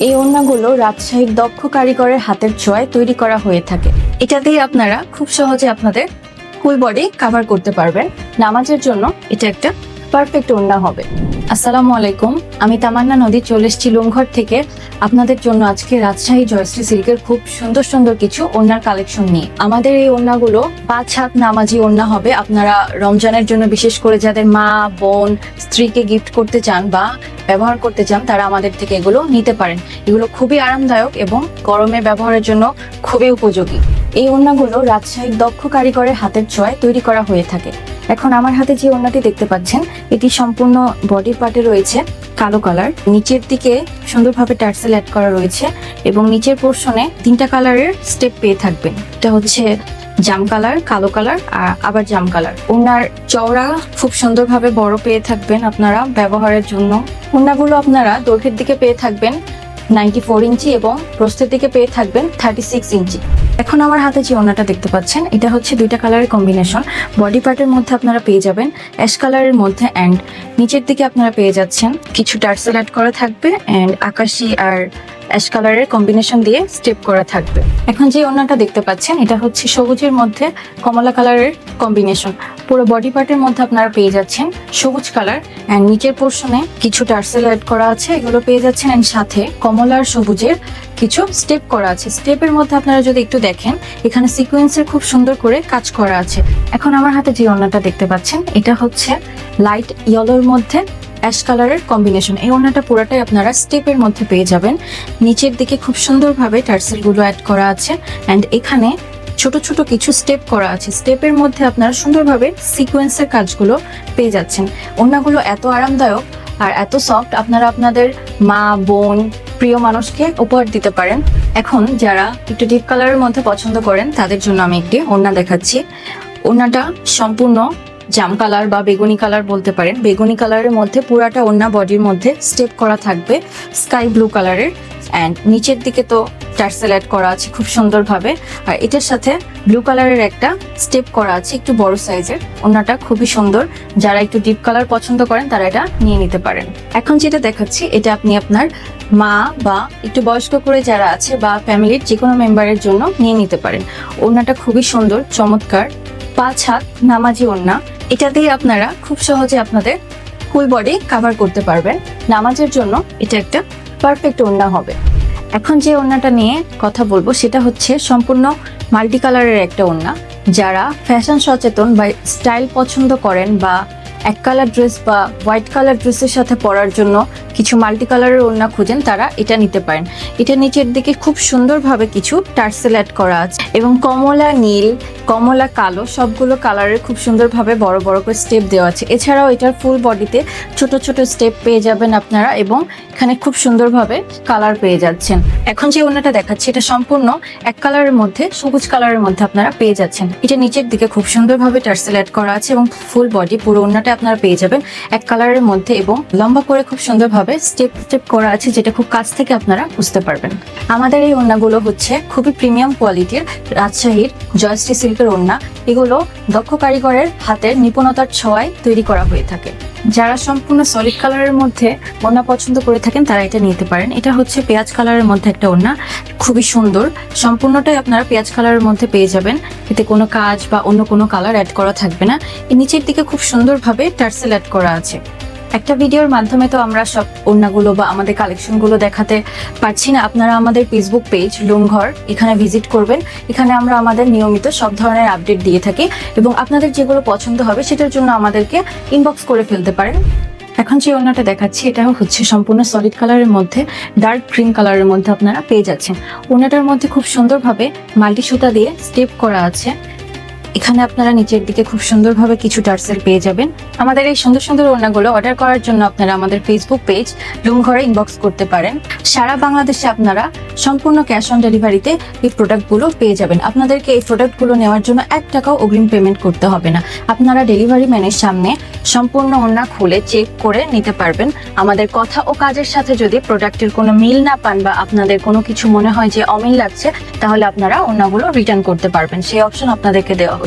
এই ওড়নাগুলো রাজশাহীর দক্ষ কারিগরের হাতের ছোঁয়ায় তৈরি করা হয়ে থাকে। এটা দিয়ে আপনারা খুব সহজে আপনাদের ফুল বডি কভার করতে পারবেন। নামাজের জন্য এটা একটা পারফেক্ট ওড়না হবে। আসসালামু আলাইকুম, আমি তামান্না নদী চলে এসেছি লুমঘর থেকে আপনাদের জন্য আজকে রাজশাহী জয়শ্রী সিল্কের খুব সুন্দর সুন্দর কিছু ওড়নার কালেকশন নিয়ে। আমাদের এই ওড়নাগুলো 5 হাত নামাজি ওড়না হবে। আপনারা রমজানের জন্য বিশেষ করে যাদের মা বোন স্ত্রীকে গিফট করতে চান বা ব্যবহার করতে চান তারা আমাদের থেকে এগুলো নিতে পারেন। এগুলো খুবই আরামদায়ক এবং গরমে ব্যবহারের জন্য খুবই উপযোগী। এই ওড়নাগুলো রাজশাহীর দক্ষ কারিগরের হাতের ছোঁয়ায় তৈরি করা হয়ে থাকে। এখন আমার হাতে যে ওড়নাটি দেখতে পাচ্ছেন এটি সম্পূর্ণ বডি পার্টে রয়েছে কালো কালার, নিচের দিকে সুন্দরভাবে টার্সেল অ্যাড করা রয়েছে এবং নিচের পোর্শনে 3টা কালারের স্টেপ পেয়ে থাকবেন। এটা হচ্ছে জাম কালার, কালো কালার আর আবার জাম কালার। ওড়নার চওড়া খুব সুন্দরভাবে বড় পেয়ে থাকবেন আপনারা ব্যবহারের জন্য। ওড়নাগুলো আপনারা দৈর্ঘ্যের দিকে পেয়ে থাকবেন 94 ইঞ্চি এবং প্রস্থের দিকে পেয়ে থাকবেন 36 ইঞ্চি। এখন আমার হাতে যে ওড়নাটা দেখতে পাচ্ছেন এটা হচ্ছে 2টা কালারের কম্বিনেশন। বডি পার্টের মধ্যে আপনারা পেয়ে যাবেন অ্যাশ কালারের মধ্যে অ্যান্ড নিচের দিকে আপনারা পেয়ে যাচ্ছেন কিছু টার্সেল অ্যাড করা থাকবে অ্যান্ড আকাশি আর অ্যাশ কালারের কম্বিনেশন দিয়ে স্টেপ করা থাকবে। এখন যে ওড়নাটা দেখতে পাচ্ছেন এটা হচ্ছে সবুজের মধ্যে কমলা কালারের কম্বিনেশন। পুরো বডি পার্টের মধ্যে আপনারা পেয়ে যাচ্ছেন সবুজ কালার অ্যান্ড নিচের পোর্শনে কিছু টার্সেল অ্যাড করা আছে, এগুলো পেয়ে যাচ্ছেন অ্যান্ড সাথে কমলা আর সবুজের কিছু স্টেপ করা আছে। স্টেপের মধ্যে আপনারা যদি একটু দেখেন এখানে সিকোয়েন্সের খুব সুন্দর করে কাজ করা আছে। এখন আমার হাতে যে ওড়নাটা দেখতে পাচ্ছেন এটা হচ্ছে লাইট ইয়েলোর মধ্যে অ্যাশ কালারের কম্বিনেশন। এই ওড়নাটা পুরোটাই আপনারা স্টেপের মধ্যে পেয়ে যাবেন। নিচের দিকে খুব সুন্দরভাবে টার্সেলগুলো অ্যাড করা আছে অ্যান্ড এখানে ছোট ছোট কিছু স্টেপ করা আছে। স্টেপের মধ্যে আপনারা সুন্দরভাবে সিকোয়েন্সের কাজগুলো পেয়ে যাচ্ছেন। ওড়নাগুলো এত আরামদায়ক আর এত সফট, আপনারা আপনাদের মা বোন প্রিয় মানুষকে উপহার দিতে পারেন। এখন যারা একটু ডিপ কালারের মধ্যে পছন্দ করেন তাদের জন্য আমি একটি ওড়না দেখাচ্ছি। ওড়নাটা সম্পূর্ণ জাম কালার বা বেগুনি কালার বলতে পারেন। বেগুনি কালারের মধ্যে পুরাটা ওড়না বডির মধ্যে স্টেপ করা থাকবে স্কাই ব্লু কালারের অ্যান্ড নিচের দিকে তো টার্সেল অ্যাড করা আছে খুব সুন্দরভাবে। আর এটার সাথে ব্লু কালারের একটা স্টেপ করা আছে একটু বড় সাইজের। ওড়নাটা খুবই সুন্দর, যারা একটু ডিপ কালার পছন্দ করেন তারা এটা নিয়ে নিতে পারেন। এখন যেটা দেখাচ্ছি এটা আপনি আপনার মা বা একটু বয়স্ক করে যারা আছে বা ফ্যামিলির যে কোনো মেম্বারের জন্য নিয়ে নিতে পারেন। ওড়নাটা খুবই সুন্দর, চমৎকার, 5 হাত নামাজি ওড়না। এটা দিয়ে আপনারা খুব সহজে আপনাদের ফুল বডি কভার করতে পারবেন। নামাজের জন্য এটা একটা পারফেক্ট ওড়না হবে। এখন যে ওড়নাটা নিয়ে কথা বলবো সেটা হচ্ছে সম্পূর্ণ মাল্টি কালারের একটা ওড়না। যারা ফ্যাশন সচেতন বা স্টাইল পছন্দ করেন বা এক কালার ড্রেস বা হোয়াইট কালার ড্রেসের সাথে পরার জন্য কিছু মাল্টি কালারের ওড়না খুঁজেন তারা এটা নিতে পারেন। এটা নিচের দিকে খুব সুন্দরভাবে কিছু টার্সেল অ্যাড করা আছে এবং কমলা নীল, কমলা কালো সবগুলো কালারের খুব সুন্দরভাবে বড় বড় করে স্টেপ দেওয়া আছে। এছাড়াও এটার ফুল বডিতে ছোট ছোট স্টেপ পেয়ে যাবেন আপনারা এবং এখানে খুব সুন্দরভাবে কালার পেয়ে যাচ্ছেন। এখন যে ওড়নাটা দেখাচ্ছি এটা সম্পূর্ণ এক কালারের মধ্যে সবুজ কালারের মধ্যে আপনারা পেয়ে যাচ্ছেন। এটা নিচের দিকে খুব সুন্দরভাবে টার্সেল অ্যাড করা আছে এবং ফুল বডি পুরো ওড়নাটা আপনারা পেয়ে যাবেন এক কালারের মধ্যে এবং লম্বা করে খুব সুন্দরভাবে স্টেপ স্টেপ করা আছে, যেটা খুব কাছ থেকে আপনারা বুঝতে পারবেন। আমাদের এই ওড়নাগুলো হচ্ছে খুবই প্রিমিয়াম কোয়ালিটির রাজশাহীর জয়শ্রী সিল্কের ওড়না। এগুলো দক্ষ কারিগরের হাতের নিপুণতার ছোঁয়ায় তৈরি করা হয়ে থাকে। যারা সম্পূর্ণ সলিড কালারের মধ্যে ওড়না পছন্দ করে থাকেন তারা এটা নিতে পারেন। এটা হচ্ছে পেঁয়াজ কালারের মধ্যে একটা ওড়না, খুবই সুন্দর, সম্পূর্ণটাই আপনারা পেঁয়াজ কালারের মধ্যে পেয়ে যাবেন। এতে কোনো কাজ বা অন্য কোনো কালার অ্যাড করা থাকবে না। এর নিচের দিকে খুব সুন্দরভাবে টার্সেল অ্যাড করা আছে। একটা ভিডিওর মাধ্যমে তো আমরা সব ওড়নাগুলো বা আমাদের কালেকশনগুলো দেখাতে পারছি না। আপনারা আমাদের ফেসবুক পেজ লুমঘর এখানে ভিজিট করবেন। এখানে আমরা আমাদের নিয়মিত সব ধরনের আপডেট দিয়ে থাকি এবং আপনাদের যেগুলো পছন্দ হবে সেটার জন্য আমাদেরকে ইনবক্স করে ফেলতে পারেন। এখন যে ওড়নাটা দেখাচ্ছি এটাও হচ্ছে সম্পূর্ণ সলিড কালারের মধ্যে ডার্ক গ্রিন কালারের মধ্যে আপনারা পেয়ে যাচ্ছেন। ওড়নাটার মধ্যে খুব সুন্দরভাবে মাল্টি সুতা দিয়ে স্টেপ করা আছে। এখানে আপনারা নিচের দিকে খুব সুন্দরভাবে কিছু টার্সেল পেয়ে যাবেন। আমাদের এই সুন্দর সুন্দর ওড়নাগুলো অর্ডার করার জন্য আপনারা আমাদের ফেসবুক পেজ লুমঘরে ইনবক্স করতে পারেন। সারা বাংলাদেশে আপনারা সম্পূর্ণ ক্যাশ অন ডেলিভারিতে এই প্রোডাক্টগুলো পেয়ে যাবেন। আপনাদেরকে এই প্রোডাক্টগুলো নেওয়ার জন্য 1 টাকাও অগ্রিম পেমেন্ট করতে হবে না। আপনারা ডেলিভারি ম্যানের সামনে সম্পূর্ণ ওড়না খুলে চেক করে নিতে পারবেন। আমাদের কথা ও কাজের সাথে যদি প্রোডাক্টের কোনো মিল না পান বা আপনাদের কোনো কিছু মনে হয় যে অমিল লাগছে তাহলে আপনারা ওড়নাগুলো রিটার্ন করতে পারবেন। সেই অপশন আপনাদেরকে দেওয়া হচ্ছে।